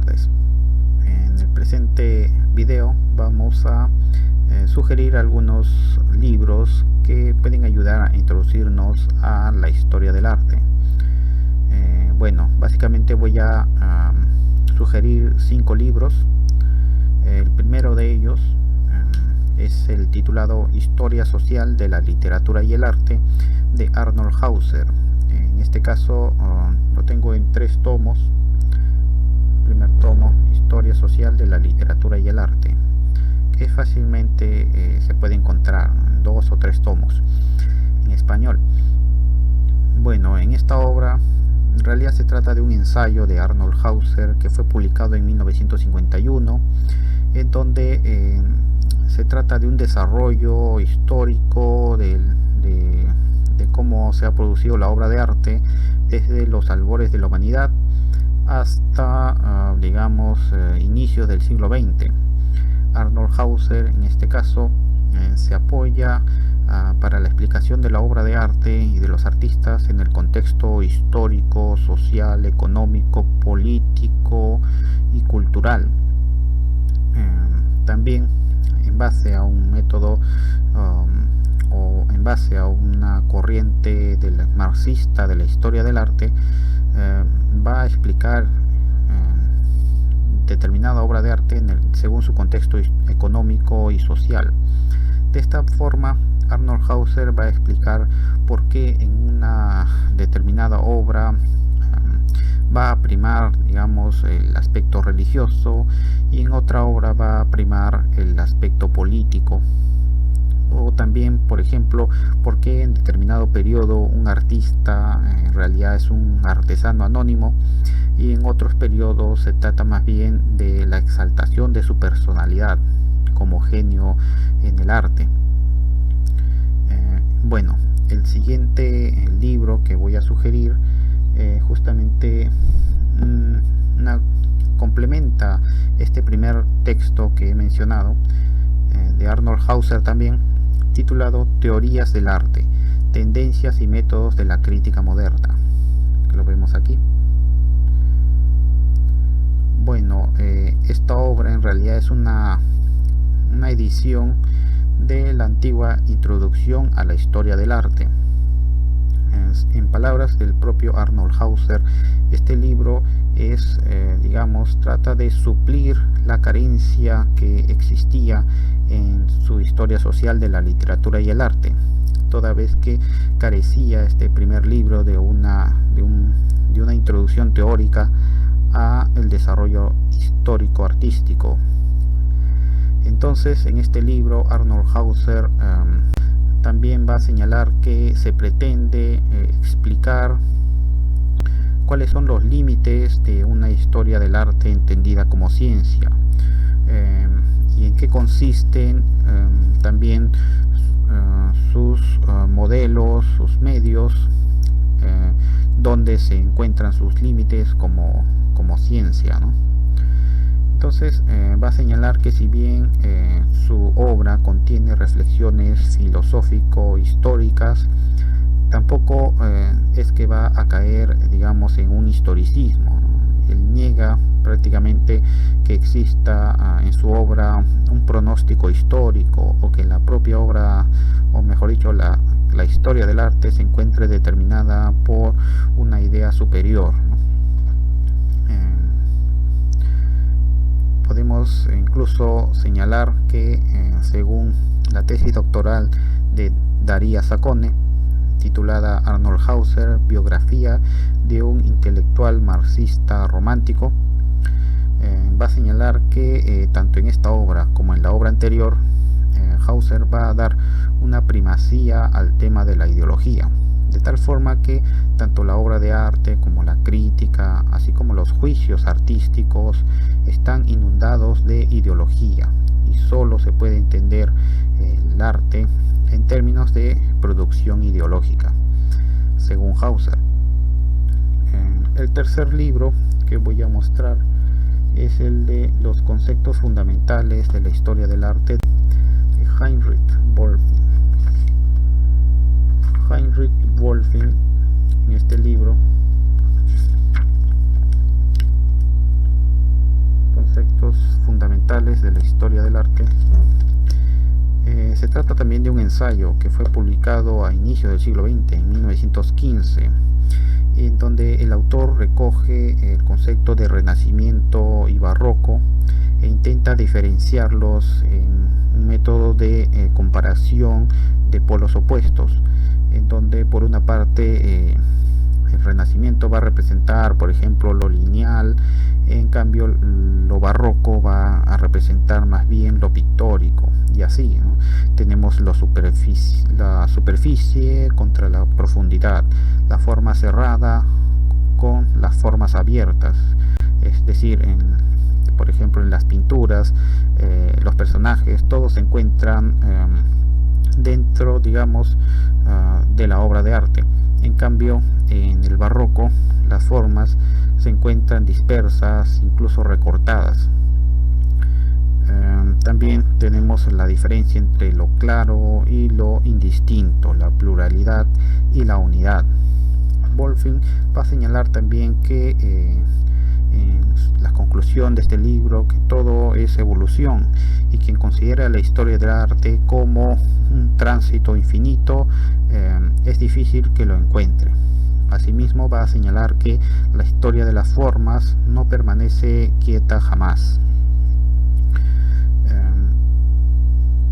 tardes. En el presente video vamos a sugerir algunos libros que pueden ayudar a introducirnos a la historia del arte. Bueno, básicamente voy a sugerir 5 libros. El primero de ellos es el titulado Historia Social de la Literatura y el Arte de Arnold Hauser. En este caso lo tengo en 3 tomos. Primer tomo, Historia Social de la Literatura y el Arte, que fácilmente se puede encontrar en 2 o 3 tomos en español. Bueno, en esta obra en realidad se trata de un ensayo de Arnold Hauser que fue publicado en 1951, en donde se trata de un desarrollo histórico de cómo se ha producido la obra de arte desde los albores de la humanidad hasta inicios del siglo XX. Arnold Hauser en este caso se apoya para la explicación de la obra de arte y de los artistas en el contexto histórico, social, económico, político y cultural. También en base a un método o en base a una corriente marxista de la historia del arte, va a explicar determinada obra de arte según su contexto económico y social. De esta forma, Arnold Hauser va a explicar por qué en una determinada obra va a primar, el aspecto religioso, y en otra obra va a primar el aspecto político. O también, por ejemplo, por qué en determinado periodo un artista en realidad es un artesano anónimo y en otros periodos se trata más bien de la exaltación de su personalidad como genio en el arte. Bueno, el siguiente libro que voy a sugerir justamente complementa este primer texto que he mencionado, de Arnold Hauser también, titulado Teorías del Arte, Tendencias y Métodos de la Crítica Moderna, que lo vemos aquí. Bueno, esta obra en realidad es una edición de la antigua Introducción a la Historia del Arte. En palabras del propio Arnold Hauser, este libro trata de suplir la carencia que existía en su historia social de la literatura y el arte, toda vez que carecía este primer libro de una introducción teórica a el desarrollo histórico artístico. Entonces, en este libro Arnold Hauser también va a señalar que se pretende explicar cuáles son los límites de una historia del arte entendida como ciencia, y en qué consisten también sus modelos, sus medios, donde se encuentran sus límites como ciencia, ¿no? Entonces va a señalar que si bien su obra contiene reflexiones filosófico-históricas, tampoco es que va a caer, en un historicismo, ¿no? Él niega prácticamente que exista en su obra un pronóstico histórico, o que la propia obra, o mejor dicho, la historia del arte se encuentre determinada por una idea superior, ¿no? Podemos incluso señalar que según la tesis doctoral de Daria Saccone, titulada Arnold Hauser, biografía de un intelectual marxista romántico, va a señalar que tanto en esta obra como en la obra anterior, Hauser va a dar una primacía al tema de la ideología, de tal forma que tanto la obra de arte como la crítica, así como los juicios artísticos, están inundados de ideología, y solo se puede entender el arte en términos de producción ideológica, según Hauser. El tercer libro que voy a mostrar es el de Los conceptos fundamentales de la historia del arte, de Heinrich Wölfing. En este libro de la historia del arte. Se trata también de un ensayo que fue publicado a inicios del siglo XX, en 1915, en donde el autor recoge el concepto de renacimiento y barroco e intenta diferenciarlos en un método de comparación de polos opuestos, en donde por una parte el renacimiento va a representar, por ejemplo, lo lineal, en cambio lo barroco va a representar más bien lo pictórico, y así, ¿no? Tenemos la superficie contra la profundidad, la forma cerrada con las formas abiertas, es decir, por ejemplo en las pinturas, los personajes todos se encuentran dentro, digamos, de la obra de arte. En cambio, en el barroco las formas se encuentran dispersas, incluso recortadas. También tenemos la diferencia entre lo claro y lo indistinto, la pluralidad y la unidad. Wolfing va a señalar también que en la conclusión de este libro, que todo es evolución, y quien considera la historia del arte como un tránsito infinito, es difícil que lo encuentre. Asimismo, va a señalar que la historia de las formas no permanece quieta jamás.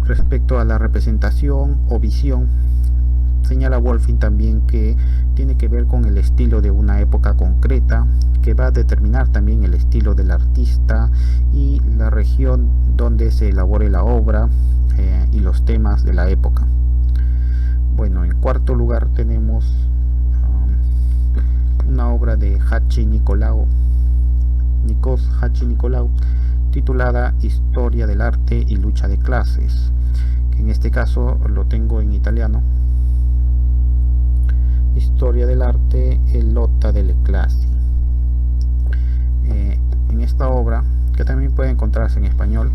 Respecto a la representación o visión, señala Wolfing también que tiene que ver con el estilo de una época concreta, que va a determinar también el estilo del artista y la región donde se elabore la obra y los temas de la época. Bueno, en cuarto lugar tenemos una obra de Nikos Hatzinikolaou, titulada Historia del arte y lucha de clases, que en este caso lo tengo en italiano. Historia del arte e lotta delle classi. En esta obra, que también puede encontrarse en español,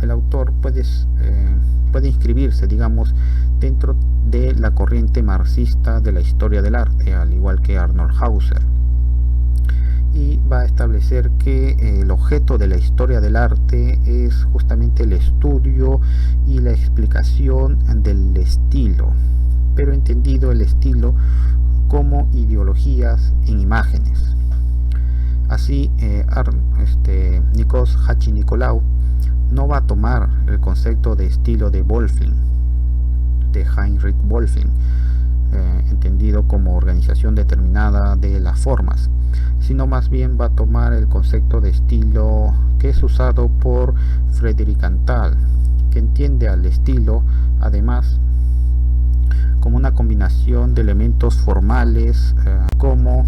el autor puede inscribirse, digamos, dentro de la corriente marxista de la historia del arte, al igual que Arnold Hauser, y va a establecer que el objeto de la historia del arte es justamente el estudio y la explicación del estilo, pero entendido el estilo como ideologías en imágenes. Así, Nikos Hatzinikolaou no va a tomar el concepto de estilo de Wolfing, de Heinrich Wolfing, entendido como organización determinada de las formas, sino más bien va a tomar el concepto de estilo que es usado por Frédéric Antal, que entiende al estilo además como una combinación de elementos formales como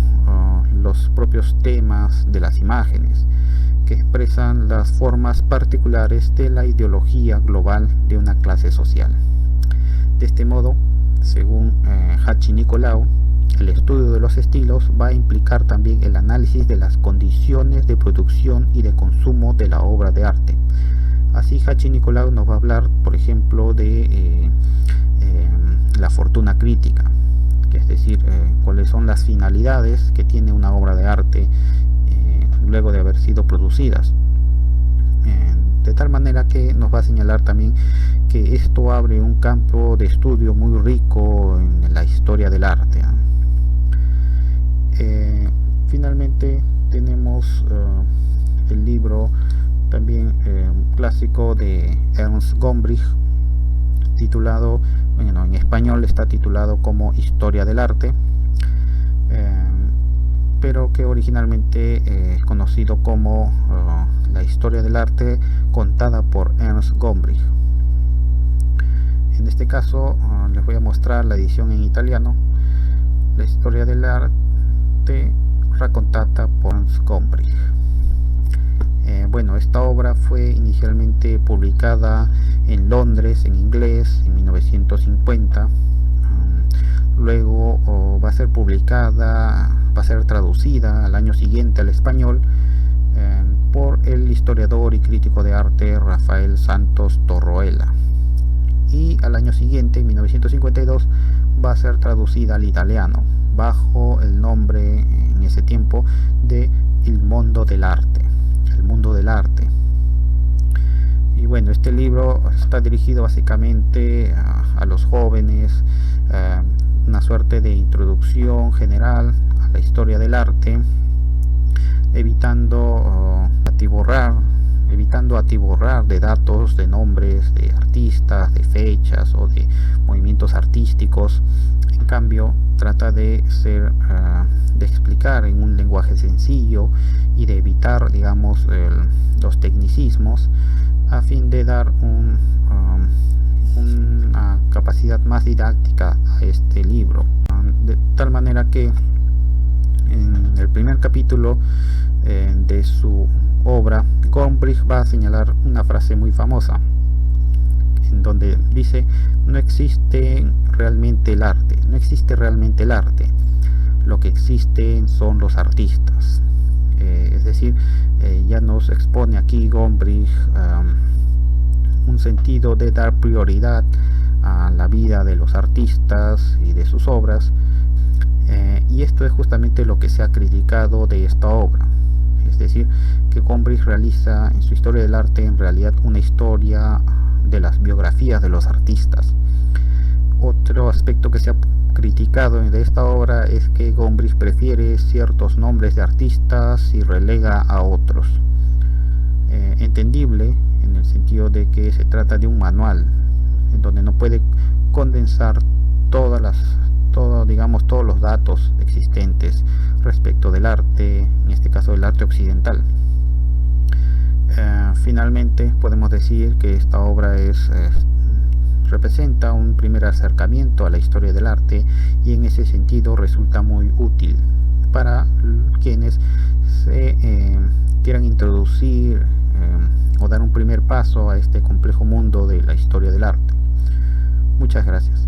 los propios temas de las imágenes, que expresan las formas particulares de la ideología global de una clase social. De este modo, según Hatzinikolaou, el estudio de los estilos va a implicar también el análisis de las condiciones de producción y de consumo de la obra de arte. Así, Hatzinikolaou nos va a hablar, por ejemplo, de la fortuna crítica, que es decir, cuáles son las finalidades que tiene una obra de arte luego de haber sido producidas, de tal manera que nos va a señalar también que esto abre un campo de estudio muy rico en la historia del arte. Finalmente tenemos el libro también clásico de Ernst Gombrich, titulado, bueno, en español está titulado como Historia del arte, pero que originalmente es conocido como la historia del arte contada por Ernst Gombrich. En este caso les voy a mostrar la edición en italiano, la historia del arte raccontata por Ernst Gombrich. Bueno, esta obra fue inicialmente publicada en Londres en inglés en 1950. Luego va a ser publicada, va a ser traducida al año siguiente al español por el historiador y crítico de arte Rafael Santos Torroella, y al año siguiente, en 1952, va a ser traducida al italiano bajo el nombre en ese tiempo de El Mundo del Arte. El Mundo del Arte. Y bueno, este libro está dirigido básicamente a los jóvenes, una suerte de introducción general a la historia del arte, evitando atiborrar de datos, de nombres, de artistas, de fechas o de movimientos artísticos. En cambio, trata de de explicar en un lenguaje sencillo y de evitar, digamos, los tecnicismos, a fin de dar una capacidad más didáctica a este libro, de tal manera que en el primer capítulo de su obra, Gombrich va a señalar una frase muy famosa en donde dice: no existe realmente el arte, lo que existen son los artistas. Es decir, ya nos expone aquí Gombrich un sentido de dar prioridad a la vida de los artistas y de sus obras, y esto es justamente lo que se ha criticado de esta obra. Es decir, que Gombrich realiza en su historia del arte en realidad una historia de las biografías de los artistas. Otro aspecto que se ha criticado de esta obra es que Gombrich prefiere ciertos nombres de artistas y relega a otros. Entendible en el sentido de que se trata de un manual en donde no puede condensar todos los datos existentes respecto del arte, en este caso del arte occidental. Finalmente podemos decir que esta obra representa un primer acercamiento a la historia del arte, y en ese sentido resulta muy útil para quienes se quieran introducir o dar un primer paso a este complejo mundo de la historia del arte. Muchas gracias.